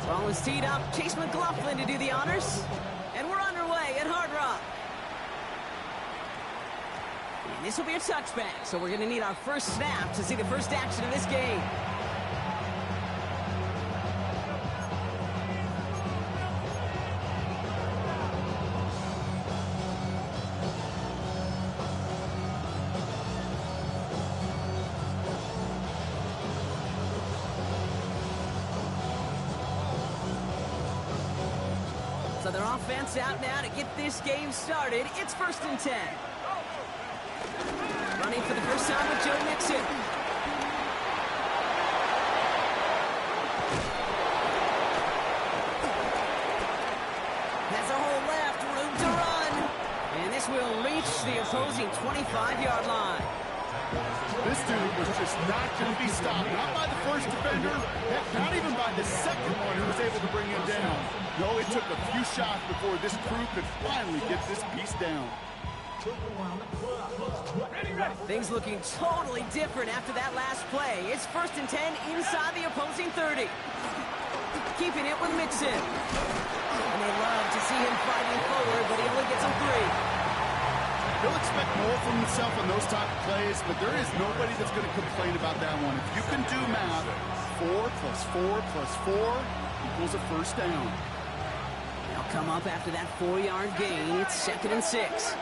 Ball is teed up. Chase McLaughlin to do the honors. And we're underway at Hard Rock. And this will be a touchback, so we're going to need our first snap to see the first action of this game. So their offense out now to get this game started. It's 1st and 10. Running for the first time with Joe Mixon. Has a hole left, room to run. And this will reach the opposing 25-yard line. This dude was just not going to be stopped. Not by the first defender, heck, not even by the second one who was able to bring him down. No, it took a few shots before this crew could finally get this piece down. Things looking totally different after that last play. It's 1st and 10 inside the opposing 30. Keeping it with Mixon. And they love to see him fighting forward, but he only gets a 3. He'll expect more from himself on those type of plays, but there is nobody that's going to complain about that one. If you can do math, 4 plus 4 plus 4 equals a first down. They'll come up after that 4-yard gain. It's 2nd and 6.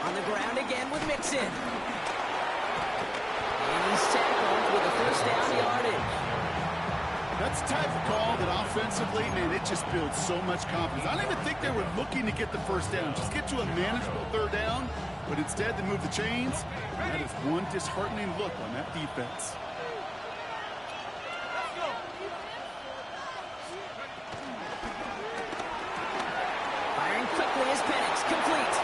On the ground again with Mixon. And he's tackled with a first down yardage. That's the type of call that offensively, man, it just builds so much confidence. I don't even think they were looking to get the first down. Just get to a manageable 3rd down, but instead they move the chains. That is one disheartening look on that defense. Firing quickly is Penix, complete.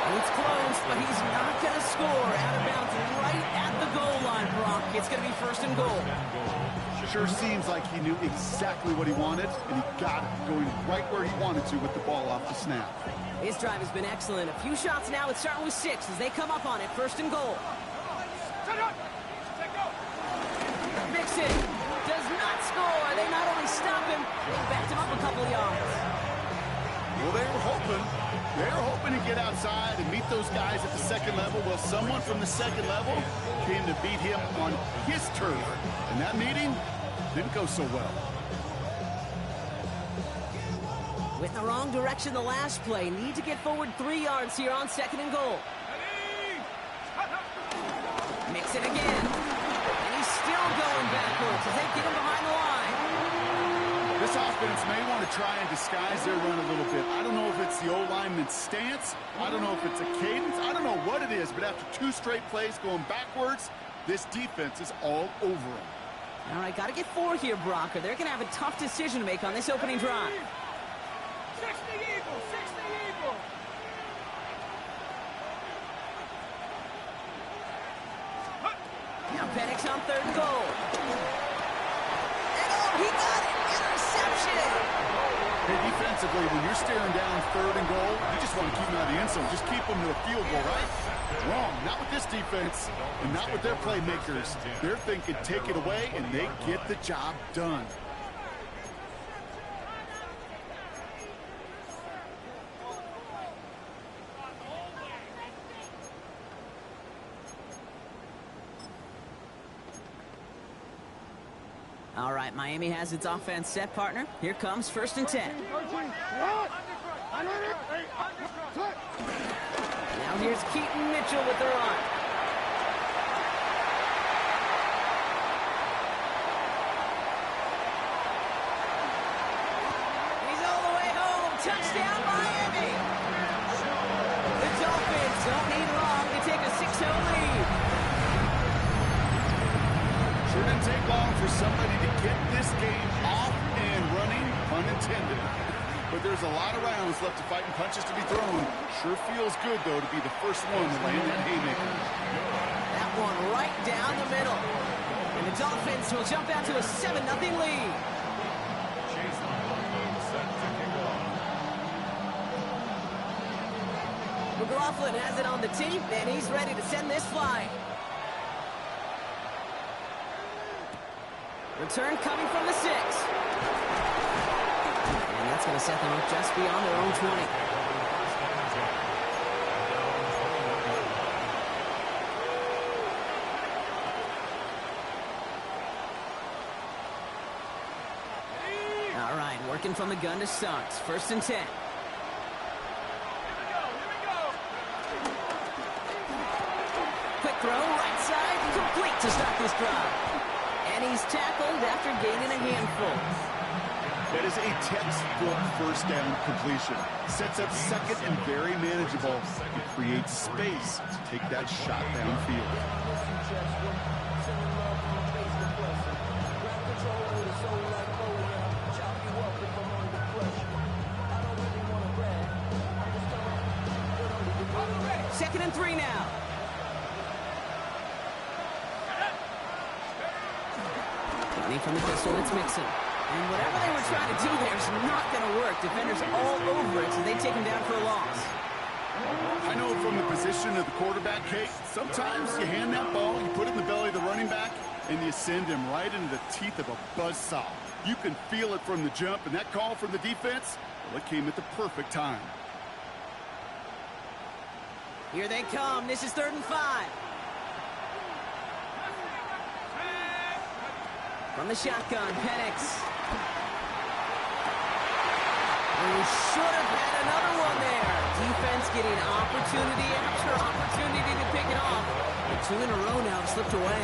It's close, but he's not going to score. Out of bounds right at the goal line, Brock. It's going to be 1st and goal. Sure seems like he knew exactly what he wanted, and he got it, going right where he wanted to with the ball off the snap. His drive has been excellent. A few shots now. It's starting with 6 as they come up on it. 1st and goal. Mixon does not score. They not only stop him, they backed him up a couple of yards. Well, they were hoping to get outside and meet those guys at the 2nd level. Well, someone from the 2nd level came to beat him on his turf. And that meeting didn't go so well. With the wrong direction the last play. Need to get forward 3 yards here on 2nd and goal. Mixon again. And he's still going backwards as they get him behind the line. This offense may want to try and disguise their run a little bit. I don't know if it's the O-lineman's stance. I don't know if it's a cadence. I don't know what it is, but after 2 straight plays going backwards, this defense is all over them. All right, got to get 4 here, Brock, or they're going to have a tough decision to make on this opening drive. 60 Eagles, 60 Eagles. Now Penix on 3rd and goal. And oh, he got it! Interception! Hey, defensively, when you're staring down 3rd and goal, you just want to keep them out of the end zone. Just keep them to a field goal, right? Wrong. Not with this defense, and not with their playmakers. They're thinking take it away, and they get the job done. All right, Miami has its offense set, partner. Here comes 1st and 10. Now here's Keaton Mitchell with the run. He's all the way home. Touchdown, Miami. The Dolphins don't need long to take a 6-0 lead. Sure didn't take long for somebody to get this game off and running, pun intended. But there's a lot of rounds left to fight and punches to be thrown. Sure feels good, though, to be the first one to land that haymaker. That one right down the middle. And the Dolphins will jump out to a 7-0 lead. McLaughlin has it on the tee, and he's ready to send this flying. Return coming from the 6. And that's going to set them up just beyond their own 20. All right, working from the gun to start. 1st and 10. Quick throw, right side, complete to start this drive. And he's tackled after gaining a handful. That is a textbook first down completion. Sets up 2nd and very manageable. It creates space to take that shot downfield. Second and 3 now. Running from the pistol, it's Mixon. And whatever they were trying to do there is not going to work. Defenders all over it, so they take him down for a loss. I know from the position of the quarterback, Kate, sometimes you hand that ball, you put it in the belly of the running back, and you send him right into the teeth of a buzzsaw. You can feel it from the jump, and that call from the defense, well, it came at the perfect time. Here they come. This is 3rd and 5. From the shotgun, Penix. Who should have had another one there. Defense getting opportunity after opportunity to pick it off. But 2 in a row now have slipped away.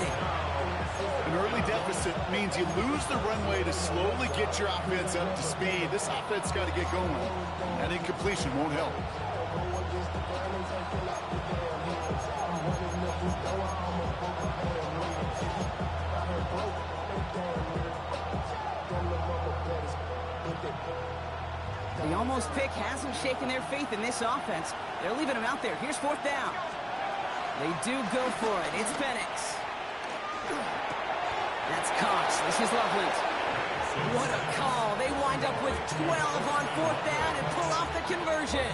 An early deficit means you lose the runway to slowly get your offense up to speed. This offense got to get going. That incompletion won't help. The almost pick hasn't shaken their faith in this offense. They're leaving him out there. Here's 4th down. They do go for it. It's Penix. That's Cox. This is Loveland. What a call. They wind up with 12 on 4th down and pull off the conversion.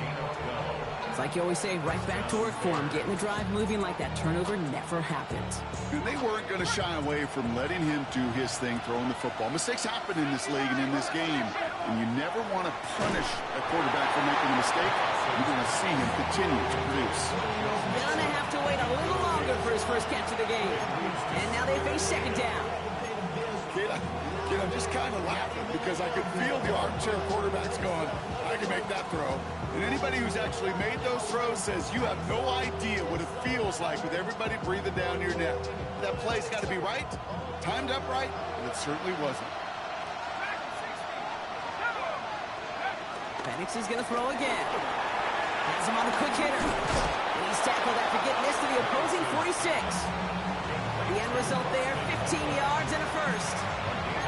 It's like you always say, right back to work for him. Getting the drive moving like that turnover never happened. And they weren't going to shy away from letting him do his thing, throwing the football. Mistakes happen in this league and in this game. And you never want to punish a quarterback for making a mistake. You're going to see him continue to produce. Gonna have to wait a little longer for his first catch of the game. And now they face 2nd down. Kid, I'm just kind of laughing because I can feel the armchair quarterbacks going, I can make that throw. And anybody who's actually made those throws says you have no idea what it feels like with everybody breathing down your neck. That play's got to be right, timed up right, and it certainly wasn't. Penix is going to throw again. Has him on a quick hitter. And he's tackled after getting this to the opposing 46. The end result there, 15 yards and a first.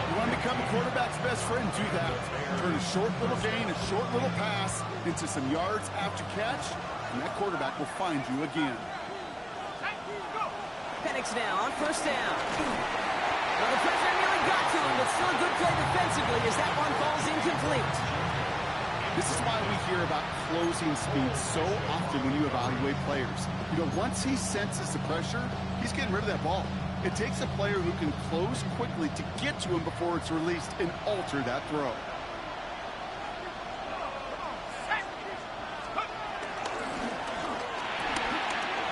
You want to become a quarterback's best friend, do that. Turn a short little gain, a short little pass into some yards after catch, and that quarterback will find you again. Penix now on 1st down. Well, the pressure nearly got to him, but still a good play defensively as that one falls incomplete. This is why we hear about closing speed so often when you evaluate players. You know, once he senses the pressure, he's getting rid of that ball. It takes a player who can close quickly to get to him before it's released and alter that throw.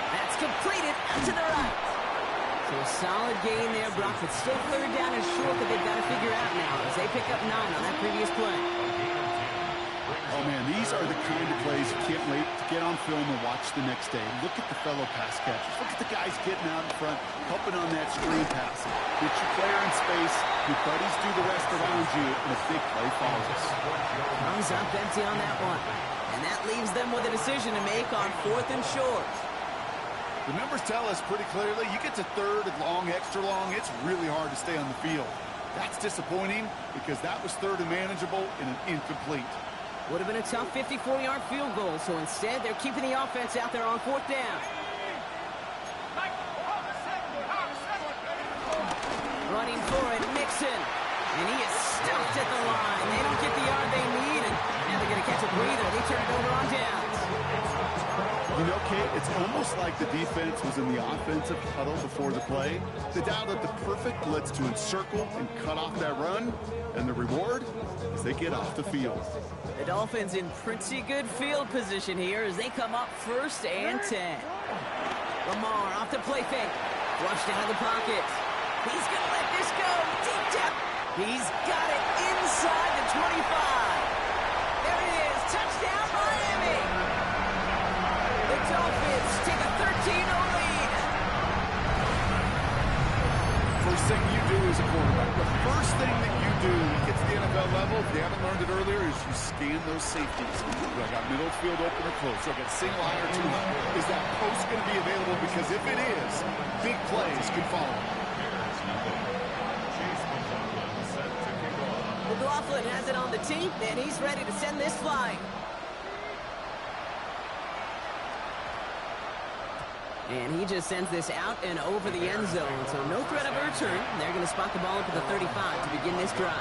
That's completed out to the right. So a solid gain there, Brock, but still 3rd down and short that they've got to figure out now as they pick up 9 on that previous play. Oh, man, these are the kind of plays you can't wait to get on film and watch the next day. Look at the fellow pass catchers. Look at the guys getting out in front, helping on that screen pass. Get your player in space, your buddies do the rest around you, and a big play follows. Comes up empty on that one. And that leaves them with a decision to make on 4th and short. The numbers tell us pretty clearly, you get to 3rd and long, extra long, it's really hard to stay on the field. That's disappointing because that was 3rd and manageable and an incomplete. Would have been a tough 54-yard field goal, so instead they're keeping the offense out there on 4th down. Running for it, Mixon. And he is stuffed at the line. They don't get the yard they need, and Now they're going to catch a breather. They turn it over on downs. You know, Kate, it's almost like the defense was in the offensive huddle before the play. They dialed up the perfect blitz to encircle and cut off that run. And the reward is they get off the field. The Dolphins in pretty good field position here as they come up 1st and 10. Lamar off the play fake. Flushed out of the pocket. He's going to let this go. Deep down. He's got it inside the 25. There it is. Touchdown, Miami. The Dolphins take a 13-0 lead. First thing you do as a quarterback, the first thing that you do when you get to the NFL level, if you haven't learned it earlier, is you scan those safeties. Do I got middle field open or close? Do I got single high or two high? Is that post going to be available? Because if it is, big plays can follow. McLaughlin has it on the tee, and he's ready to send this flying. And he just sends this out and over the end zone, so no threat of a return. They're going to spot the ball up at the 35 to begin this drive.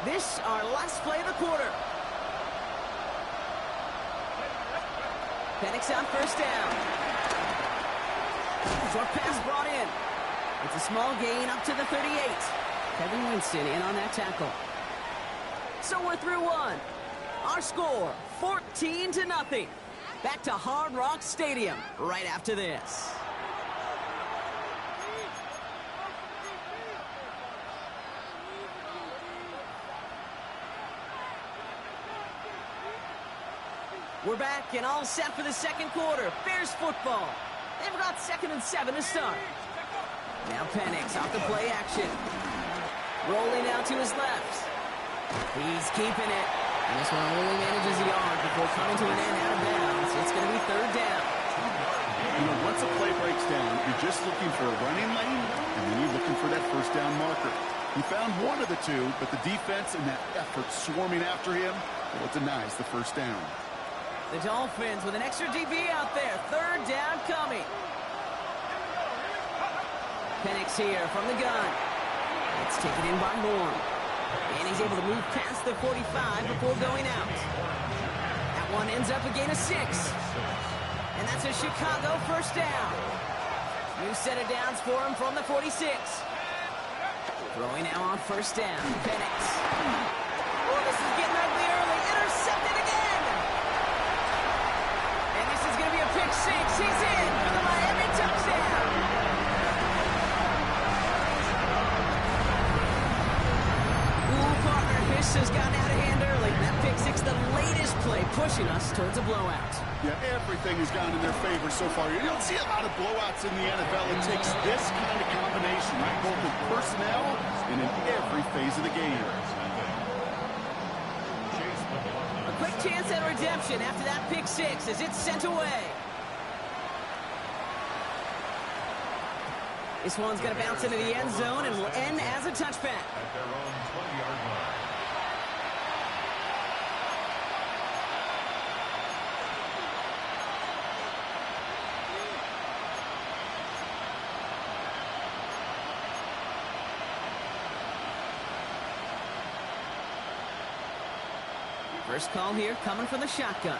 This, our last play of the quarter. Penix on 1st down. Short pass brought in. It's a small gain up to the 38. Kevin Winston in on that tackle. So we're through one. Our score, 14-0. Back to Hard Rock Stadium right after this. We're back and all set for the second quarter. Bears football. They've got 2nd and 7 to start. Now Penix off the play action. Rolling out to his left. He's keeping it. And this one only manages the yard before coming to an end out of bounds. It's going to be 3rd down. You know, once a play breaks down, you're just looking for a running lane, and then you're looking for that 1st down marker. He found one of the two, but the defense and that effort swarming after him, well, it denies the 1st down. The Dolphins with an extra DB out there. 3rd down coming. Penix here from the gun. It's taken in by Moore. And he's able to move past the 45 before going out. That one ends up a gain of 6. And that's a Chicago 1st down. New set of downs for him from the 46. Throwing now on 1st down. Penix. Oh, this is getting ugly early. Intercepted again. And this is going to be a pick 6. He's in for the Miami touchdown. Ooh, partner, this has gotten out of hand early. That pick 6, the latest play, pushing us towards a blowout. Yeah, everything has gone in their favor so far. You don't see a lot of blowouts in the NFL. It takes this kind of combination, right? Both in personnel and in every phase of the game. A quick chance at redemption after that pick 6 as it's sent away. This one's going to bounce into the end zone and will end as a touchback. At their own 20-yard line. First call here coming from the shotgun.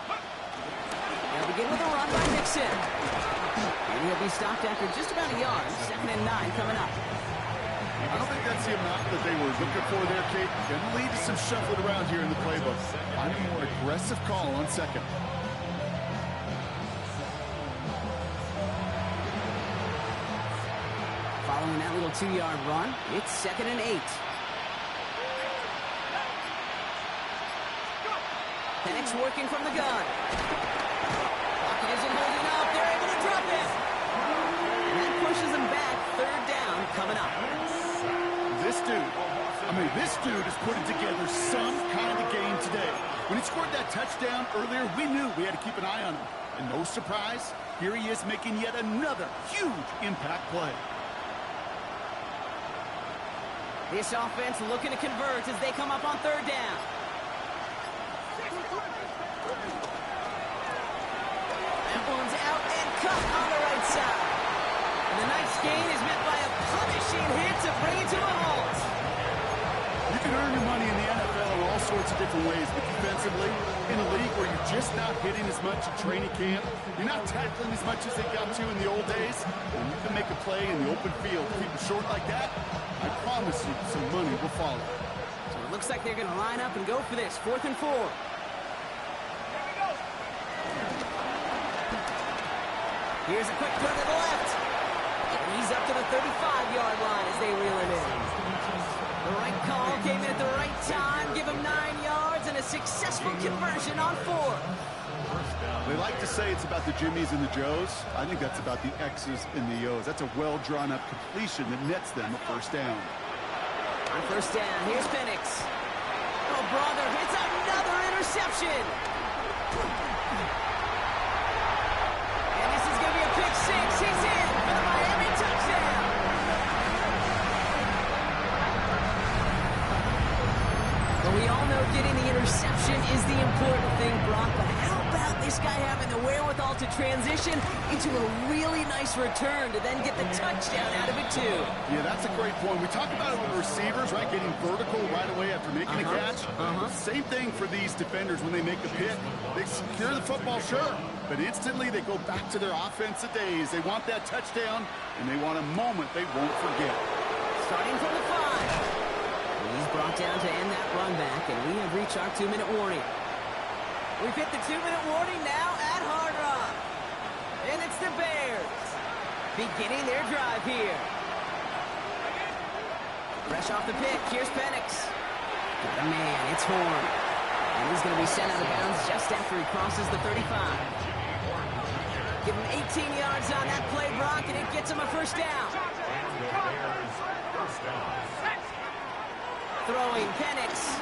They'll begin with a run by Mixon. And he'll be stopped after just about a yard. 2nd and 9 coming up. I don't think that's the amount that they were looking for there, Kate. Going to lead to some shuffling around here in the playbook. I'm a more aggressive call on 2nd. Following that little 2-yard run, it's 2nd and 8. Penix working from the gun. Pocket isn't holding up. They're able to drop it. And that pushes them back. 3rd down coming up. This dude is putting together some kind of game today. When he scored that touchdown earlier, we knew we had to keep an eye on him. And no surprise, here he is making yet another huge impact play. This offense looking to convert as they come up on 3rd down. That one's out gain is met by a punishing hit to bring it to a halt. You can earn your money in the NFL in all sorts of different ways, but defensively, in a league where you're just not hitting as much in training camp, you're not tackling as much as they got to in the old days, and you can make a play in the open field, keep it short like that, I promise you some money will follow. So it looks like they're going to line up and go for this, 4th and 4. Here's a quick throw to the left. And he's up to the 35-yard line as they reel him in. The right call came in at the right time, give him 9 yards and a successful conversion on 4. They like to say it's about the Jimmies and the Joes. I think that's about the X's and the O's. That's a well-drawn-up completion that nets them a first down. On first down, here's Penix. Oh, brother, it's another interception. And this is going to be a pick 6. He's in for the Miami touchdown. Well, we all know getting the interception is the important thing, Brock, but how about this guy having the wherewithal to transition into a really nice return to then get the touchdown out of it, too? Yeah, that's a great point. We talk about it with receivers, right, getting vertical right away after making a catch. Same thing for these defenders when they make a pick. They secure the football, sure, but instantly they go back to their offensive days. They want that touchdown, and they want a moment they won't forget. Starting from the 5. He's brought down to end that run back, and we have reached our 2-minute warning. We've hit the 2-minute warning now at Hard Rock. And it's the Bears beginning their drive here. Fresh off the pick, here's Penix. Got a man, it's Horn. And he's going to be sent out of bounds just after he crosses the 35. Give him 18 yards on that play, Brock, and it gets him a first down. Throwing Penix.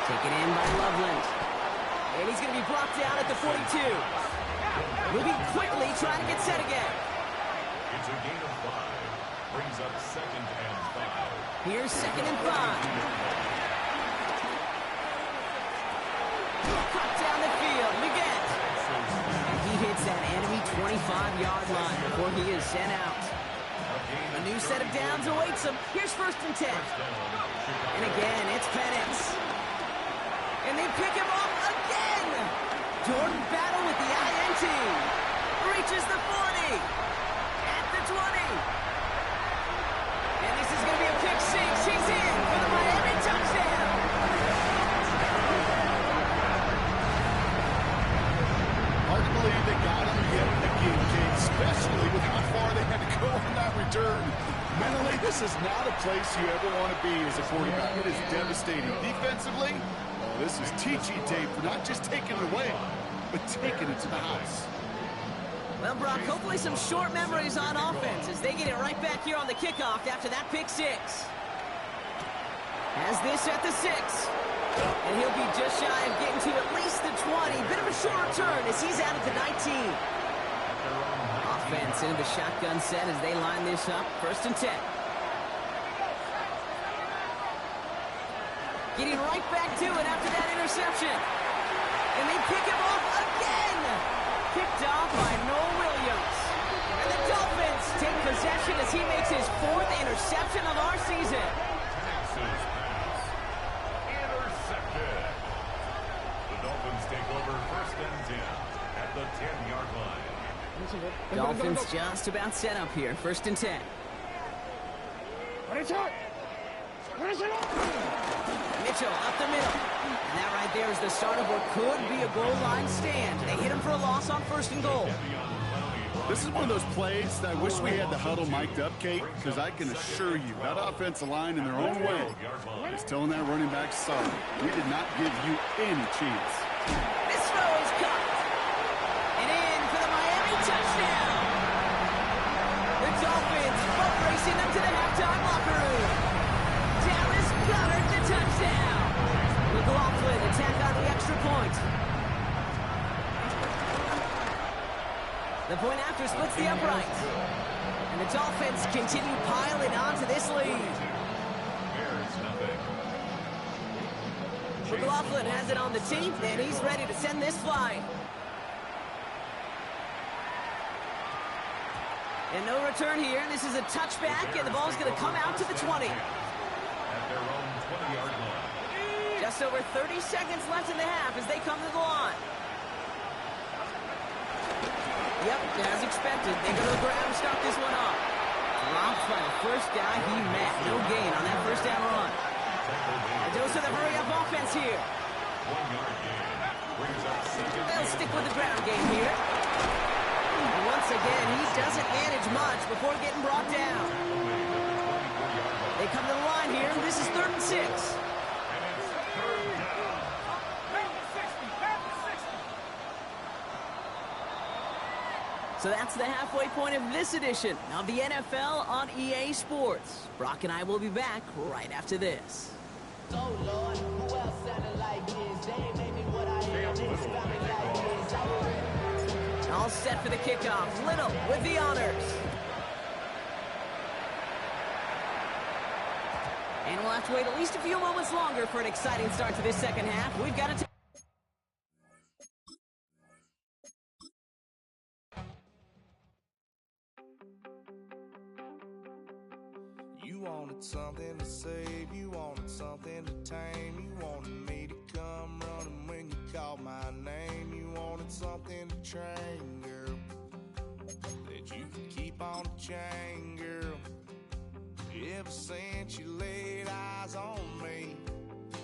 Taken in by Loveland. And he's going to be brought down at the 42. Moving quickly, trying to get set again. It's a gain of 5. Brings up 2nd and 5. Here's 2nd and 5. Cut down the field, Leggett. And he hits that enemy 25-yard line before he is sent out. A new set of downs awaits him. Here's 1st and 10. And again, it's Penix. And they pick him up again. Jordan Battle with the INT. Reaches the 40. At the 20. And this is going to be a pick 6. He's in for the Miami touchdown. Hard to believe they got him yet again, Kate, especially with how far they had to go on that return. Mentally, this is not a place you ever want to be as a quarterback. It is devastating. Defensively, oh, this is teaching tape for not just taking it away, but taking it to the house. Well, Brock, hopefully some short memories on offense as they get it right back here on the kickoff after that pick 6. Has this at the 6. And he'll be just shy of getting to at least the 20. Bit of a short return as he's out at the 19. Offense into the shotgun set as they line this up. 1st and 10. Getting right back to it after that interception. And they pick him off again. Picked off by Noel Williams. And the Dolphins take possession as he makes his 4th interception of our season. Intercepted. The Dolphins take over 1st and 10 at the 10-yard line. Dolphins just about set up here. 1st and 10. Mitchell up the middle. And that right there is the start of what could be a goal line stand. They hit him for a loss on 1st and goal. This is one of those plays that I wish we had the huddle mic'd up, Kate, because I can assure you that offensive line in their own way is telling that running back, sorry, we did not give you any chance. This throw is caught. And in for the Miami touchdown. The Dolphins boat racing them to the halftime locker room. Dallas Goedert the touchdown. McLaughlin attack on the extra point. The point after splits the upright. And the Dolphins continue piling onto this lead. McLaughlin has it on the tee, and he's ready to send this flying. And no return here. This is a touchback, and the ball's going to come out to the 20. At their own 20-yard line. Just over 30 seconds left in the half as they come to the line. Yep, as expected, they go to the ground and start this one off. Dropped by the first guy he met. No gain on that first down run. A dose of the hurry-up offense here. 1-yard gain. Brings up second. They'll stick with the ground game here. And once again, he doesn't manage much before getting brought down. They come to the line here. This is 3rd and 6. And it's 3rd down. Back to 60. Back to 60. So that's the halfway point of this edition of the NFL on EA Sports. Brock and I will be back right after this. So Lord, who else sounded like this? They ain't made me what I am. Niggas found me like this. I was All set for the kickoff. Little with the honors. And we'll have to wait at least a few moments longer for an exciting start to this second half. We've got to... You wanted something to save, you wanted something to tame, you wanted me to come running when you called my name, you wanted something to train, girl, that you could keep on the chain, girl. Ever since you laid eyes on me,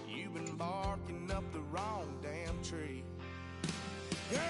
you've been barking up the wrong damn tree. Girl,